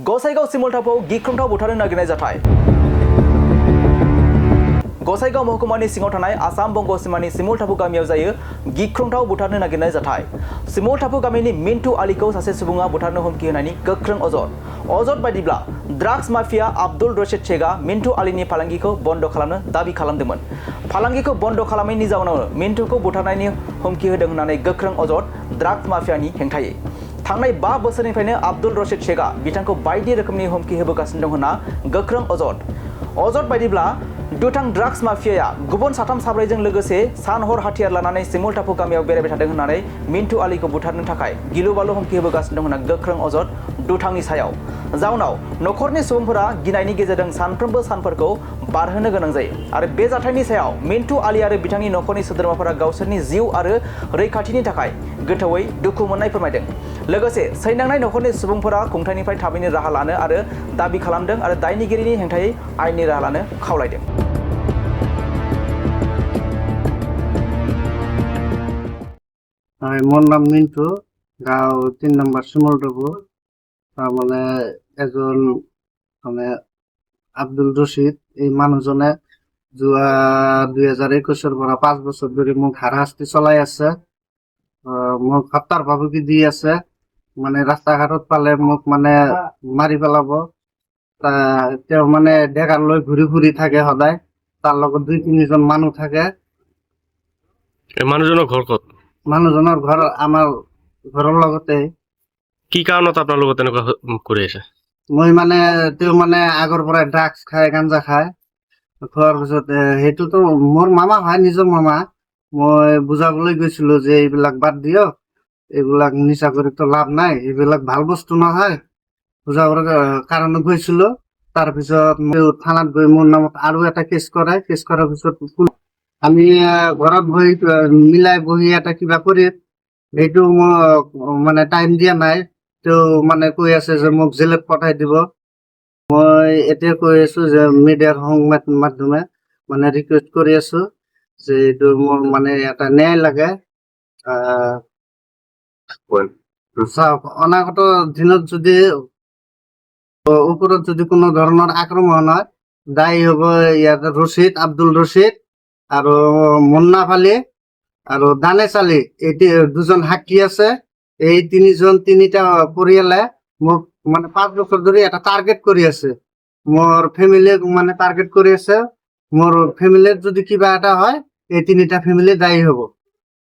गसाइगाव सिमलटापआव गिख्रंथाव बुथारनो नागिरनाय जाथाय। गसाइगाव महकुमानि सिङाव थानाय आसाम बंग सीमानि सिमलटापु गामियाव जायो गिख्रंथाव बुथारनो नागिरनाय जाथाय। सिमलटापु गामिनि मिन्टु आलीखौ सासे सुबुङा बुथारनो हुमखि होनायनि गोख्रों अजद बायदिब्ला ड्राग्स माफिया आब्दुल रशीद शेखआ मिन्टु आलीनि फालांगिखौ बन्द खालामनो दाबि खालामदोंमोन। फालांगिखौ बन्द खालामैनि जाउनावनो मिन्टुखौ बुथारनायनि हुमखि होदों होननानै गोख्रों अजद ड्राग्स माफियानि हेंथायै। थांनाय 5 बोसोरनिफ्रायनो आब्दुल रशीद शेखआ बिथांखौ बायदि रोखोमनि हुमखि होबोगासिनो दं होनना गोख्रों अजद बायदिब्ला दुथां ड्राग्स माफियाया गुबुन 3-4जों लोगोसे सान-हर हाथियार लानानै सिमलटापु गामियाव बेरायबाय थादों होननानै मिन्टु आलीखौ बुथारनो थाखाय गिलु-बालु हुमखि होबोगासिनो दं होनना गोख्रों अजद दुथांनि सायाव। जाउनाव नखरनि सुबुंफोरा गिनायनि गेजेरजों सानफ्रोमबो सानफोरखौ बारहोनो गोनां जायो आरो बे जाथायनि सायाव मिन्टु आली आरो बिथांनि नखरनि सोद्रोमाफोरा गावसोरनि जिउ आरो रैखाथिनि थाखाय गोथौयै दुखु मोननाय फोरमायदों। लोगोसे सैनांनाय नखरनि सुबुंफोरा खुंथायनिफ्राय थाबैनो राहा लानो आरो दाबि खालामदों आरो दायनिगिरिनि हेंथायै आयेननि राहा लानो खावलायदों। মোর নাম মিন্টু, গাঁও 3 নম্বর শিমলটাপু। মানে এজন মানে আব্দুল রশিদ এই মানুহজনে যোৱা 2021-ৰ পৰা 5 বছৰ ধৰি মোক হাৰাশাস্তি চলাই আছে। মোক হত্যাৰ ভাবুকি দি আছে। মানে ৰাস্তা ঘাটত পালে মোক মানে মাৰি পেলাব। তেওঁ মানে ডেগাৰ লৈ ঘূৰি ফুৰি থাকে সদায়। তাৰ লগত 2-3জন মানুহ থাকে। মানুহজনৰ ঘৰ ক'ত? মানুহজনৰ ঘৰ আমাৰ ঘৰৰ লগতে। কি কাৰণত আপোনালোকে তেনেকুৱা কৰি আছে? মই মানে তেওঁ মানে আগৰ পৰা ড্ৰাগছ খায়, গাঞ্জা খায়। খোৱাৰ পিছত সেইটোতো মোৰ মামা হয়, নিজৰ মামা। মই বুজাবলৈ গৈছিলো যে এইবিলাক বাদ দিয়ক, এইবিলাক নিচা কৰিতো লাভ নাই, এইবিলাক ভাল বস্তু নহয়। বুজাবৰ কাৰণে গৈছিলো। তাৰপিছত থানাত গৈ মোৰ নামত আৰু এটা কেছ কৰাৰ পিছত আমি ঘৰত বহি মিলাই বহি এটা কিবা কৰি এইটো মোক মানে টাইম দিয়া নাই। তেওঁ মানে কৈ আছে যে মোক জেলত পঠাই দিব। মই এতিয়া কৈ আছো যে মিডিয়াৰ সংবাদ মাধ্যমে মানে ৰিকুৱেষ্ট কৰি আছো যে এইটো মোৰ মানে এটা ন্যায় লাগে। চাওক, অনাগত দিনত যদি ওপৰত যদি কোনো ধৰণৰ আক্ৰমণ হয়, দায়ী হ'ব ইয়াত আব্দুল ৰশিদ আৰু মুন্না ফালি আৰু দানেশ আলী। এই 2জন সাক্ষী আছে। এই 3টা পৰিয়ালে মোক মানে 5 বছৰ ধৰি এটা টাৰ্গেট কৰি আছে। মোৰ ফেমিলিক মানে টাৰ্গেট কৰি আছে। মোৰ ফেমিলিৰ যদি কিবা এটা হয়, এই 3টা ফেমিলি দায়ী হ'ব।